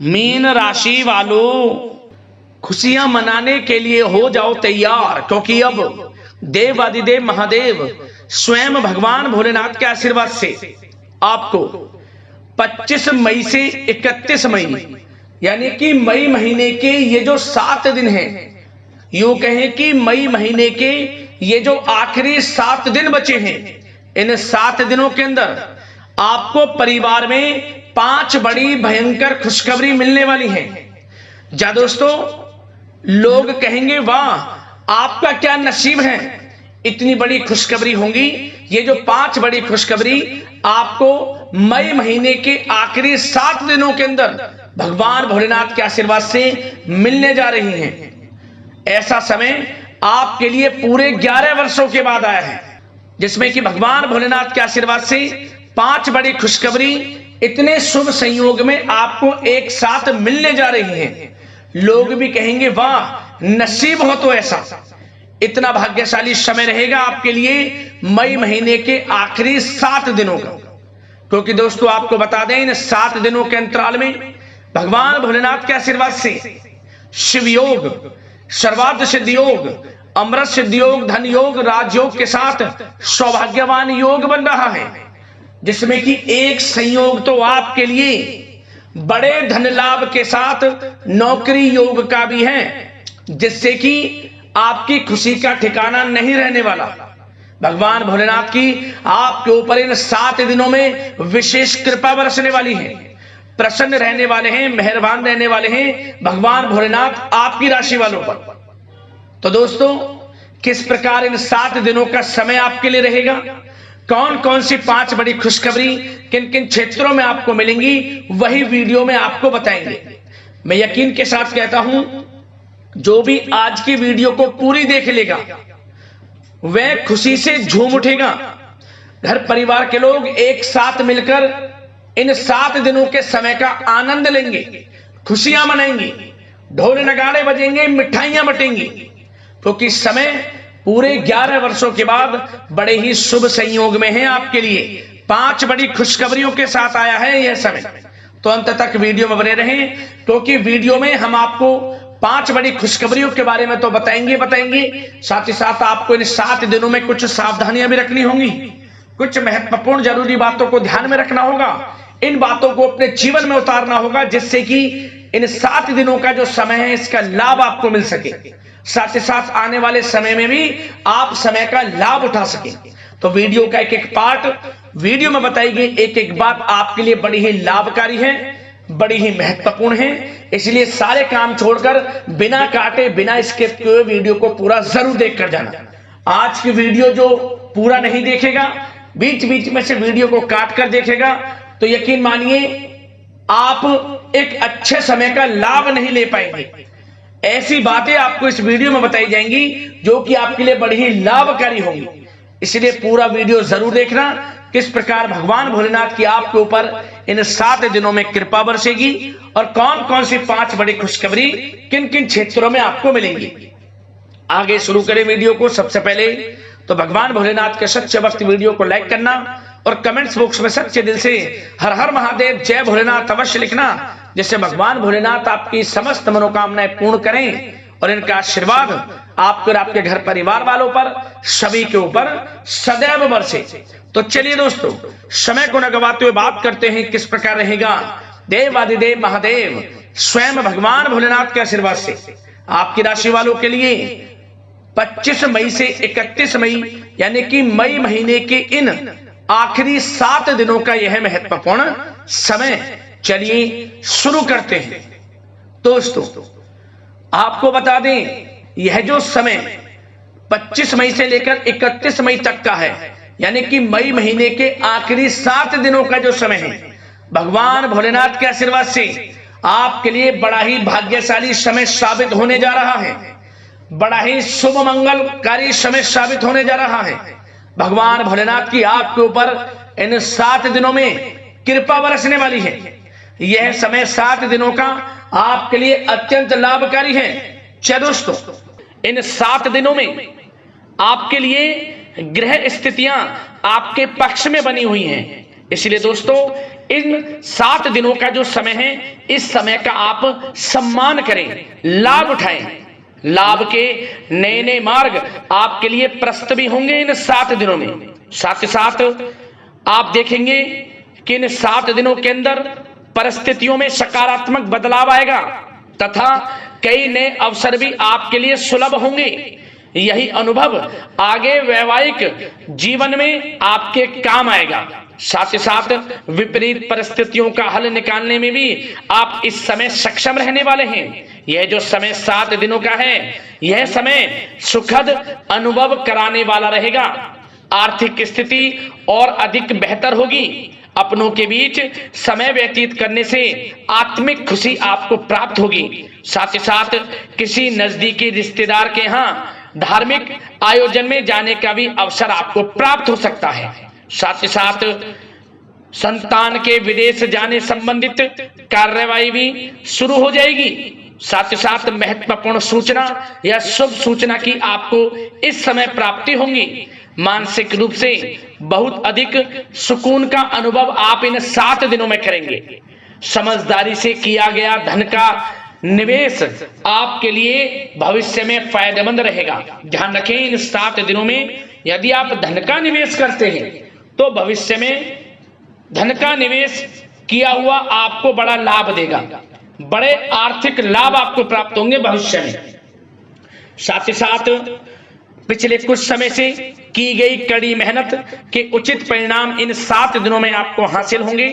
Mean राशि वालों, खुशियां मनाने के लिए हो जाओ तैयार, क्योंकि अब देवादिदेव महादेव स्वयं भगवान भोलेनाथ के आशीर्वाद से आपको 25 मई से 31 मई यानी कि मई महीने के ये जो 7 दिन हैं, यूं कहें कि मई महीने के ये जो आखिरी 7 दिन बचे हैं, इन 7 दिनों के अंदर आपको परिवार में 5 बड़ी भयंकर खुशखबरी मिलने वाली है। जा दोस्तों, लोग कहेंगे वाह आपका क्या नसीब है, इतनी बड़ी खुशखबरी होंगी। ये जो 5 बड़ी खुशखबरी आपको मई महीने के आखिरी 7 दिनों के अंदर भगवान भोलेनाथ के आशीर्वाद से मिलने जा रही हैं। ऐसा समय आपके लिए पूरे 11 वर्षों के बाद आया है, जिसमें कि भगवान भोलेनाथ के आशीर्वाद से 5 बड़ी खुशखबरी इतने शुभ संयोग में आपको एक साथ मिलने जा रही हैं। लोग भी कहेंगे वाह नसीब हो तो ऐसा। इतना भाग्यशाली समय रहेगा आपके लिए मई महीने के आखिरी 7 दिनों का, क्योंकि दोस्तों आपको बता दें इन 7 दिनों के अंतराल में भगवान भोलेनाथ के आशीर्वाद से शिव योग, सर्वार्थ सिद्धि योग, अमृत सिद्धि योग, धन योग, राजयोग के साथ सौभाग्यवान योग बन रहा है, जिसमें कि एक संयोग तो आपके लिए बड़े धन लाभ के साथ नौकरी योग का भी है, जिससे कि आपकी खुशी का ठिकाना नहीं रहने वाला। भगवान भोलेनाथ की आपके ऊपर इन 7 दिनों में विशेष कृपा बरसने वाली है। प्रसन्न रहने वाले हैं, मेहरबान रहने वाले हैं भगवान भोलेनाथ आपकी राशि वालों पर। तो दोस्तों, किस प्रकार इन 7 दिनों का समय आपके लिए रहेगा, कौन कौन सी 5 बड़ी खुशखबरी किन किन क्षेत्रों में आपको मिलेंगी, वही वीडियो में आपको बताएंगे। मैं यकीन के साथ कहता हूं, जो भी आज की वीडियो को पूरी देख लेगा वह खुशी से झूम उठेगा। घर परिवार के लोग एक साथ मिलकर इन 7 दिनों के समय का आनंद लेंगे, खुशियां मनाएंगे, ढोल नगाड़े बजेंगे, मिठाइयां बटेंगी, क्योंकि समय पूरे 11 वर्षों के बाद बड़े ही शुभ संयोग में है आपके लिए। 5 बड़ी खुशखबरियों के साथ आया है यह समय। तो अंत तक वीडियो में बने रहें, क्योंकि वीडियो में हम आपको 5 बड़ी खुशखबरियों के बारे में तो बताएंगे, साथ ही साथ आपको इन 7 दिनों में कुछ सावधानियां भी रखनी होंगी, कुछ महत्वपूर्ण जरूरी बातों को ध्यान में रखना होगा, इन बातों को अपने जीवन में उतारना होगा, जिससे कि इन 7 दिनों का जो समय है इसका लाभ आपको मिल सके, साथ ही साथ आने वाले समय में भी आप समय का लाभ उठा सके। तो वीडियो का एक एक पार्ट वीडियो में बताई गई एक एक बात आपके लिए बड़ी ही लाभकारी है, बड़ी ही महत्वपूर्ण है, इसलिए सारे काम छोड़कर बिना काटे बिना स्किप किए वीडियो को पूरा जरूर देखकर जाना। आज की वीडियो जो पूरा नहीं देखेगा, बीच बीच में से वीडियो को काट कर देखेगा, तो यकीन मानिए आप एक अच्छे समय का लाभ नहीं ले पाएंगे। ऐसी बातें आपको इस वीडियो में बताई जाएंगी जो कि आपके लिए बड़ी ही लाभकारी होंगी, इसलिए पूरा वीडियो जरूर देखना, किस प्रकार भगवान भोलेनाथ की आपके ऊपर इन 7 दिनों में कृपा बरसेगी और कौन कौन सी 5 बड़ी खुशखबरी किन किन क्षेत्रों में आपको मिलेंगी। आगे शुरू करें वीडियो को। सबसे पहले तो भगवान भोलेनाथ के सच्चे भक्त वीडियो को लाइक करना और कमेंट्स बॉक्स में सच्चे दिल से हर हर महादेव जय भोलेनाथ अवश्य लिखना, जिससे भगवान भोलेनाथ आपकी समस्त मनोकामनाएं पूर्ण करें और इनका आशीर्वाद आपके और आपके घर परिवार वालों पर सभी के ऊपर सदैव बरसे। तो चलिए दोस्तों, समय को न गवाते हुए बात करते हैं किस प्रकार रहेगा देवादिदेव महादेव स्वयं भगवान भोलेनाथ के आशीर्वाद से आपकी राशि वालों के लिए 25 मई से 31 मई यानी कि मई महीने के इन आखिरी 7 दिनों का यह महत्वपूर्ण समय। चलिए शुरू करते हैं। दोस्तों आपको बता दें, यह जो समय 25 मई से लेकर 31 मई तक का है, यानी कि मई महीने के आखिरी 7 दिनों का जो समय है, भगवान भोलेनाथ के आशीर्वाद से आपके लिए बड़ा ही भाग्यशाली समय साबित होने जा रहा है, बड़ा ही शुभ मंगलकारी समय साबित होने जा रहा है। भगवान भोलेनाथ की आपके ऊपर इन 7 दिनों में कृपा बरसने वाली है। यह समय 7 दिनों का आपके लिए अत्यंत लाभकारी है। चलो दोस्तों, इन 7 दिनों में आपके लिए ग्रह स्थितियां आपके पक्ष में बनी हुई हैं। इसलिए दोस्तों इन 7 दिनों का जो समय है, इस समय का आप सम्मान करें, लाभ उठाएं। लाभ के नए नए मार्ग आपके लिए प्रशस्त भी होंगे इन 7 दिनों में। साथ ही साथ आप देखेंगे कि इन 7 दिनों के अंदर परिस्थितियों में सकारात्मक बदलाव आएगा तथा कई नए अवसर भी आपके लिए सुलभ होंगे। यही अनुभव आगे वैवाहिक जीवन में आपके काम आएगा। साथ ही साथ विपरीत परिस्थितियों का हल निकालने में भी आप इस समय सक्षम रहने वाले हैं। यह जो समय 7 दिनों का है, यह समय सुखद अनुभव कराने वाला रहेगा। आर्थिक स्थिति और अधिक बेहतर होगी। अपनों के बीच समय व्यतीत करने से आत्मिक खुशी आपको प्राप्त होगी। साथ ही साथ किसी नजदीकी रिश्तेदार के यहाँ धार्मिक आयोजन में जाने का भी अवसर आपको प्राप्त हो सकता है। साथ ही साथ संतान के विदेश जाने संबंधित कार्यवाही भी शुरू हो जाएगी। साथ ही साथ महत्वपूर्ण सूचना या शुभ सूचना की आपको इस समय प्राप्ति होंगी। मानसिक रूप से बहुत अधिक सुकून का अनुभव आप इन 7 दिनों में करेंगे। समझदारी से किया गया धन का निवेश आपके लिए भविष्य में फायदेमंद रहेगा। ध्यान रखें, इन 7 दिनों में यदि आप धन का निवेश करते हैं तो भविष्य में धन का निवेश किया हुआ आपको बड़ा लाभ देगा। बड़े आर्थिक लाभ आपको प्राप्त होंगे भविष्य में। साथ ही साथ पिछले कुछ समय से की गई कड़ी मेहनत के उचित परिणाम इन 7 दिनों में आपको हासिल होंगे।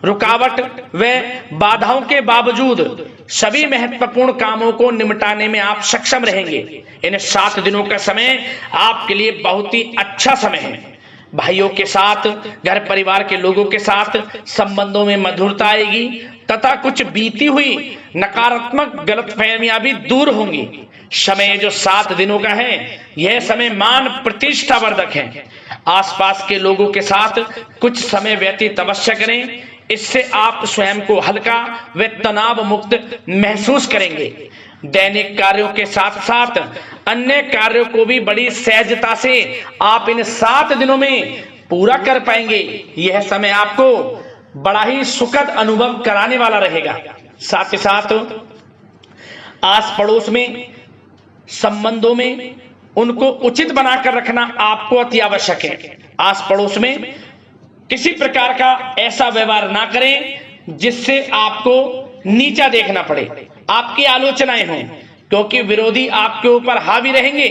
रुकावट व बाधाओं के बावजूद सभी महत्वपूर्ण कामों को निपटाने में आप सक्षम रहेंगे। इन 7 दिनों का समय आपके लिए बहुत ही अच्छा समय है। भाइयों के साथ, घर परिवार के लोगों के साथ संबंधों में मधुरता आएगी तथा कुछ बीती हुई नकारात्मक गलतफहमियां भी दूर होंगी। समय जो 7 दिनों का है, यह समय मान प्रतिष्ठा वर्धक है। आसपास के लोगों के साथ कुछ समय व्यतीत अवश्य करें। इससे आप स्वयं को हल्का व तनाव मुक्त महसूस करेंगे। दैनिक कार्यों के साथ साथ अन्य कार्यों को भी बड़ी सहजता से आप इन 7 दिनों में पूरा कर पाएंगे। यह समय आपको बड़ा ही सुखद अनुभव कराने वाला रहेगा। साथ ही साथ आस पड़ोस में संबंधों में उनको उचित बनाकर रखना आपको अति आवश्यक है। आस पड़ोस में किसी प्रकार का ऐसा व्यवहार ना करें जिससे आपको नीचा देखना पड़े, आपकी आलोचनाएं हों, क्योंकि विरोधी आपके ऊपर हावी रहेंगे।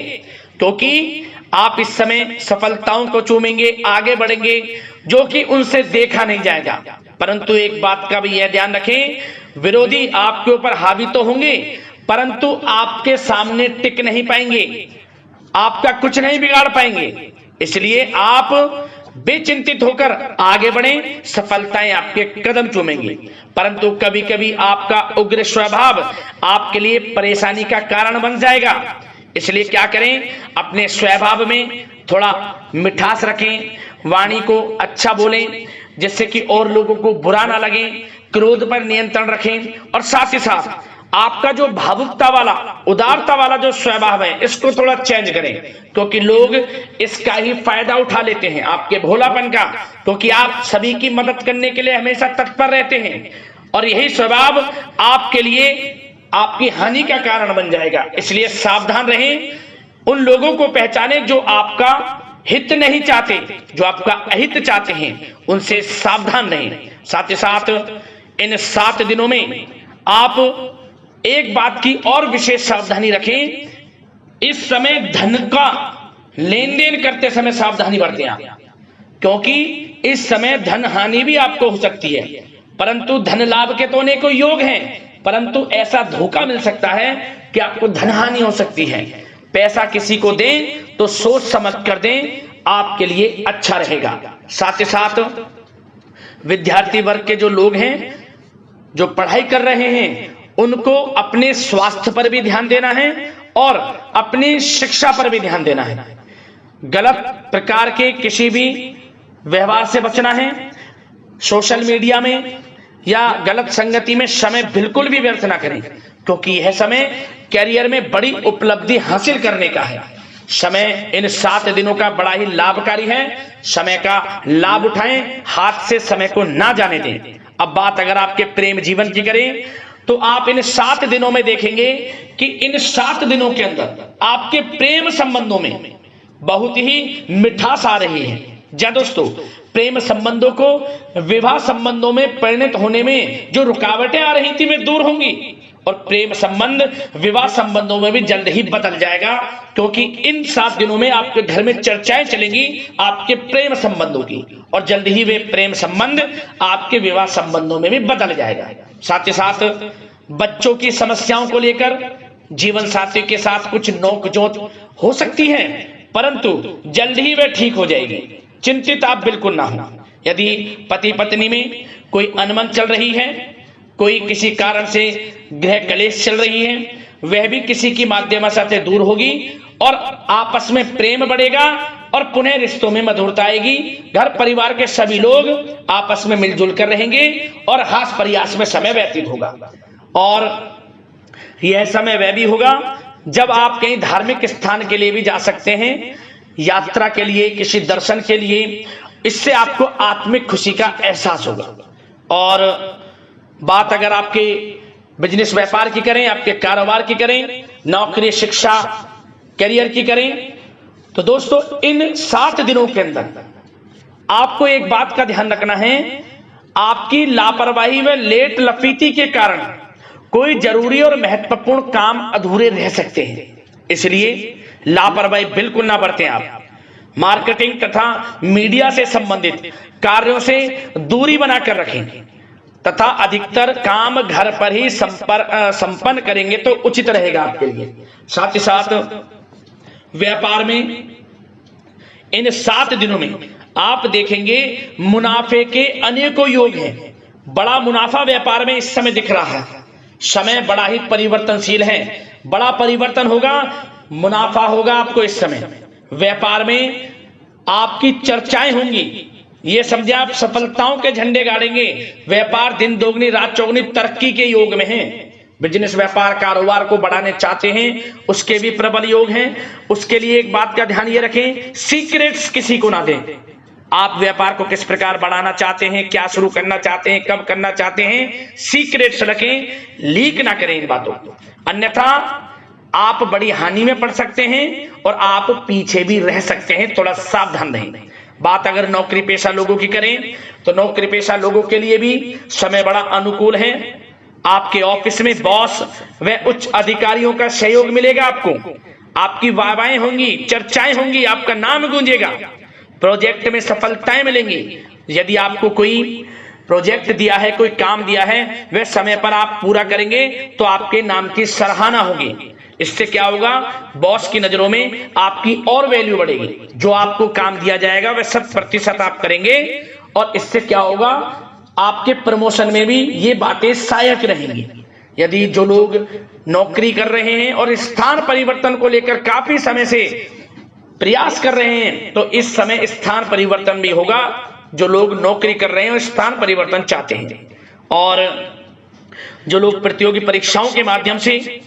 क्योंकि आप इस समय सफलताओं को चूमेंगे, आगे बढ़ेंगे, जो कि उनसे देखा नहीं जाएगा। परंतु एक बात का भी यह ध्यान रखें, विरोधी आपके ऊपर हावी तो होंगे परंतु आपके सामने टिक नहीं पाएंगे, आपका कुछ नहीं बिगाड़ पाएंगे। इसलिए आप बेचिंतित होकर आगे बढ़ें, सफलताएं आपके कदम चूमेंगी। परंतु कभी कभी आपका उग्र स्वभाव आपके लिए परेशानी का कारण बन जाएगा। इसलिए क्या करें, अपने स्वभाव में थोड़ा मिठास रखें, वाणी को अच्छा बोलें जिससे कि और लोगों को बुरा ना लगे, क्रोध पर नियंत्रण रखें। और साथ ही साथ आपका जो भावुकता वाला, उदारता वाला जो स्वभाव है, इसको थोड़ा चेंज करें, क्योंकि लोग इसका ही फायदा उठा लेते हैं, आपके भोलापन का, क्योंकि आप सभी की मदद करने के लिए हमेशा तत्पर रहते हैं और यही स्वभाव आपके लिए आपकी हानि का कारण बन जाएगा। इसलिए सावधान रहें, उन लोगों को पहचानें जो आपका हित नहीं चाहते, जो आपका अहित चाहते हैं, उनसे सावधान रहें। साथ ही साथ इन 7 दिनों में आप एक बात की और विशेष सावधानी रखें, इस समय धन का लेन देन करते समय सावधानी बरतें आप, क्योंकि इस समय धन हानि भी आपको हो सकती है। परंतु धन लाभ के तो अनेकों योग हैं, परंतु ऐसा धोखा मिल सकता है कि आपको धन हानि हो सकती है। पैसा किसी को दें तो सोच समझ कर दें, आपके लिए अच्छा रहेगा। साथ ही साथ विद्यार्थी वर्ग के जो लोग हैं, जो पढ़ाई कर रहे हैं, उनको अपने स्वास्थ्य पर भी ध्यान देना है और अपनी शिक्षा पर भी ध्यान देना है। गलत प्रकार के किसी भी व्यवहार से बचना है। सोशल मीडिया में या गलत संगति में समय बिल्कुल भी व्यर्थ ना करें, क्योंकि यह समय कैरियर में बड़ी उपलब्धि हासिल करने का है। समय इन 7 दिनों का बड़ा ही लाभकारी है। समय का लाभ उठाएं, हाथ से समय को ना जाने दें। अब बात अगर आपके प्रेम जीवन की करें तो आप इन 7 दिनों में देखेंगे कि इन 7 दिनों के अंदर आपके प्रेम संबंधों में बहुत ही मिठास आ रही है। जी दोस्तों, प्रेम संबंधों को विवाह संबंधों में परिणत होने में जो रुकावटें आ रही थी वे दूर होंगी और प्रेम संबंध विवाह संबंधों में भी जल्द ही बदल जाएगा, क्योंकि इन 7 दिनों में आपके घर में चर्चाएं चलेंगी आपके प्रेम संबंधों की और जल्द ही वे प्रेम संबंध आपके विवाह संबंधों में भी बदल जाएगा। साथ ही साथ बच्चों की समस्याओं को लेकर जीवन साथी के साथ कुछ नोकझोंक हो सकती है, परंतु जल्द ही वे ठीक हो जाएगी। चिंतित आप बिल्कुल ना हो। यदि पति पत्नी में कोई अनबन चल रही है, कोई किसी कारण से गृह कलेश चल रही है, वह भी किसी की माध्यम से दूर होगी और आपस में प्रेम बढ़ेगा और पुनः रिश्तों में मधुरता आएगी। घर परिवार के सभी लोग आपस में मिलजुल कर रहेंगे और हास प्रयास में समय व्यतीत होगा। और यह समय वह भी होगा जब आप कहीं धार्मिक स्थान के लिए भी जा सकते हैं, यात्रा के लिए, किसी दर्शन के लिए। इससे आपको आत्मिक खुशी का एहसास होगा। और बात अगर आपके बिजनेस व्यापार की करें, आपके कारोबार की करें, नौकरी, शिक्षा, करियर की करें, तो दोस्तों इन 7 दिनों के अंदर आपको एक बात का ध्यान रखना है। आपकी लापरवाही व लेट लफीती के कारण कोई जरूरी और महत्वपूर्ण काम अधूरे रह सकते हैं, इसलिए लापरवाही बिल्कुल ना बरतें। आप मार्केटिंग तथा मीडिया से संबंधित कार्यों से दूरी बनाकर रखें तथा अधिकतर काम घर पर ही संपन्न करेंगे तो उचित रहेगा आपके लिए। साथ ही साथ व्यापार में इन 7 दिनों में आप देखेंगे मुनाफे के अनेकों योग हैं। बड़ा मुनाफा व्यापार में इस समय दिख रहा है। समय बड़ा ही परिवर्तनशील है, बड़ा परिवर्तन होगा, मुनाफा होगा आपको इस समय। व्यापार में आपकी चर्चाएं होंगी, ये समझे आप सफलताओं के झंडे गाड़ेंगे। व्यापार दिन दोगुनी रात चौगुनी तरक्की के योग में है। बिजनेस व्यापार कारोबार को बढ़ाने चाहते हैं, उसके भी प्रबल योग हैं। उसके लिए एक बात का ध्यान ये रखें, सीक्रेट्स किसी को ना दें। आप व्यापार को किस प्रकार बढ़ाना चाहते हैं, क्या शुरू करना चाहते हैं, कब करना चाहते हैं, सीक्रेट्स रखें, लीक ना करें इन बातों को, अन्यथा आप बड़ी हानि में पड़ सकते हैं और आप पीछे भी रह सकते हैं। थोड़ा सावधान रहें। बात अगर नौकरी पेशा लोगों की करें तो नौकरी पेशा लोगों के लिए भी समय बड़ा अनुकूल है। आपके ऑफिस में बॉस व उच्च अधिकारियों का सहयोग मिलेगा आपको। आपकी वाहवाहें होंगी, चर्चाएं होंगी, आपका नाम गूंजेगा। प्रोजेक्ट में सफलताएं मिलेंगी। यदि आपको कोई प्रोजेक्ट दिया है, कोई काम दिया है, वह समय पर आप पूरा करेंगे तो आपके नाम की सराहना होगी। इससे क्या होगा, बॉस की नजरों में आपकी और वैल्यू बढ़ेगी। जो आपको काम दिया जाएगा वह 100% आप करेंगे और इससे क्या होगा, आपके प्रमोशन में भी ये बातें सहायक रहेंगी। यदि जो लोग नौकरी कर रहे हैं और स्थान परिवर्तन को लेकर काफी समय से प्रयास कर रहे हैं तो इस समय स्थान परिवर्तन भी होगा। जो लोग नौकरी कर रहे हैं और स्थान परिवर्तन चाहते हैं, और जो लोग प्रतियोगी परीक्षाओं के माध्यम से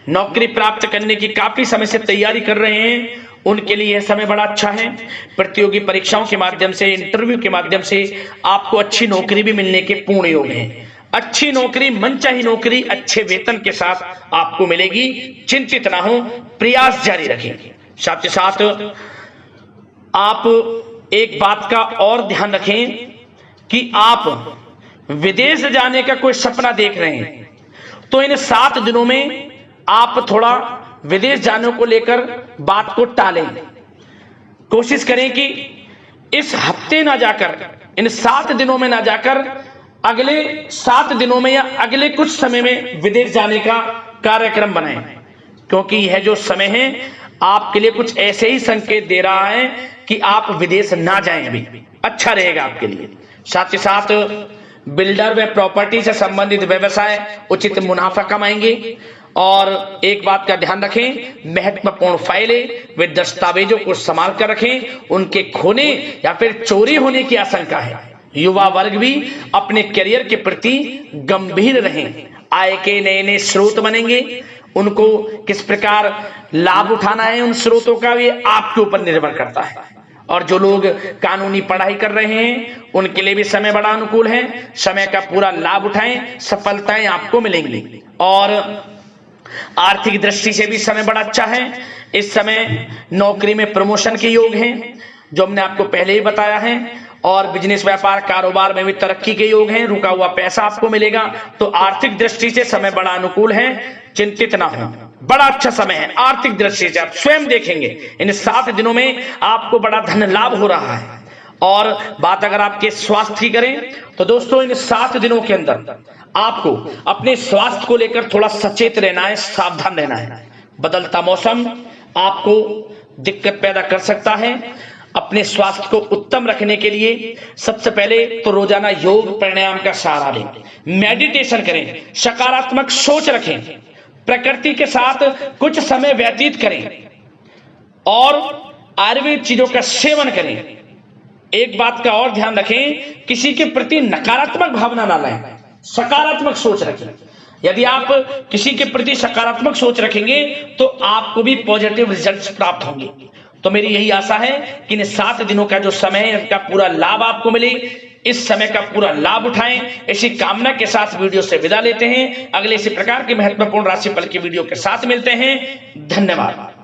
नौकरी प्राप्त करने की काफी समय से तैयारी कर रहे हैं, उनके लिए यह समय बड़ा अच्छा है। प्रतियोगी परीक्षाओं के माध्यम से, इंटरव्यू के माध्यम से आपको अच्छी नौकरी भी मिलने के पूर्ण योग हैं। अच्छी नौकरी, मनचाही नौकरी अच्छे वेतन के साथ आपको मिलेगी। चिंतित ना हो, प्रयास जारी रखें। साथ ही साथ आप एक बात का और ध्यान रखें कि आप विदेश जाने का कोई सपना देख रहे हैं तो इन 7 दिनों में आप थोड़ा विदेश जाने को लेकर बात को टालें। कोशिश करें कि इस हफ्ते ना जाकर, इन 7 दिनों में ना जाकर, अगले 7 दिनों में या अगले कुछ समय में विदेश जाने का कार्यक्रम बनाएं, क्योंकि यह जो समय है आपके लिए कुछ ऐसे ही संकेत दे रहा है कि आप विदेश ना जाएं, अभी अच्छा रहेगा आपके लिए। साथ ही साथ बिल्डर व प्रॉपर्टी से संबंधित व्यवसाय उचित मुनाफा कमाएंगे। और एक बात का ध्यान रखें, महत्वपूर्ण फाइलें व दस्तावेजों को संभाल कर रखें, उनके खोने या फिर चोरी होने की आशंका है। युवा वर्ग भी अपने करियर के प्रति गंभीर रहें। आय के नए नए स्रोत बनेंगे, उनको किस प्रकार लाभ उठाना है उन स्रोतों का, ये आपके ऊपर निर्भर करता है। और जो लोग कानूनी पढ़ाई कर रहे हैं उनके लिए भी समय बड़ा अनुकूल है। समय का पूरा लाभ उठाएं, सफलताएं आपको मिलेंगी। और आर्थिक दृष्टि से भी समय बड़ा अच्छा है। इस समय नौकरी में प्रमोशन के योग हैं, जो हमने आपको पहले ही बताया है। और बिजनेस, व्यापार, कारोबार में भी तरक्की के योग हैं। रुका हुआ पैसा आपको मिलेगा। तो आर्थिक दृष्टि से समय बड़ा अनुकूल है, चिंतित ना हो, बड़ा अच्छा समय है आर्थिक दृष्टि से। आप स्वयं देखेंगे इन 7 दिनों में आपको बड़ा धन लाभ हो रहा है। और बात अगर आपके स्वास्थ्य की करें तो दोस्तों इन 7 दिनों के अंदर आपको अपने स्वास्थ्य को लेकर थोड़ा सचेत रहना है, सावधान रहना है। बदलता मौसम आपको दिक्कत पैदा कर सकता है। अपने स्वास्थ्य को उत्तम रखने के लिए सबसे पहले तो रोजाना योग प्राणायाम का सहारा लें, मेडिटेशन करें, सकारात्मक सोच रखें, प्रकृति के साथ कुछ समय व्यतीत करें और आयुर्वेद चीजों का सेवन करें। एक बात का और ध्यान रखें, किसी के प्रति नकारात्मक भावना ना लाएं, सकारात्मक सोच रखें। यदि आप किसी के प्रति सकारात्मक सोच रखेंगे तो आपको भी पॉजिटिव रिजल्ट्स प्राप्त होंगे। तो मेरी यही आशा है कि इन 7 दिनों का जो समय है इसका पूरा लाभ आपको मिले। इस समय का पूरा लाभ उठाएं, इसी कामना के साथ वीडियो से विदा लेते हैं। अगले इसी प्रकार के महत्वपूर्ण राशिफल की वीडियो के साथ मिलते हैं। धन्यवाद।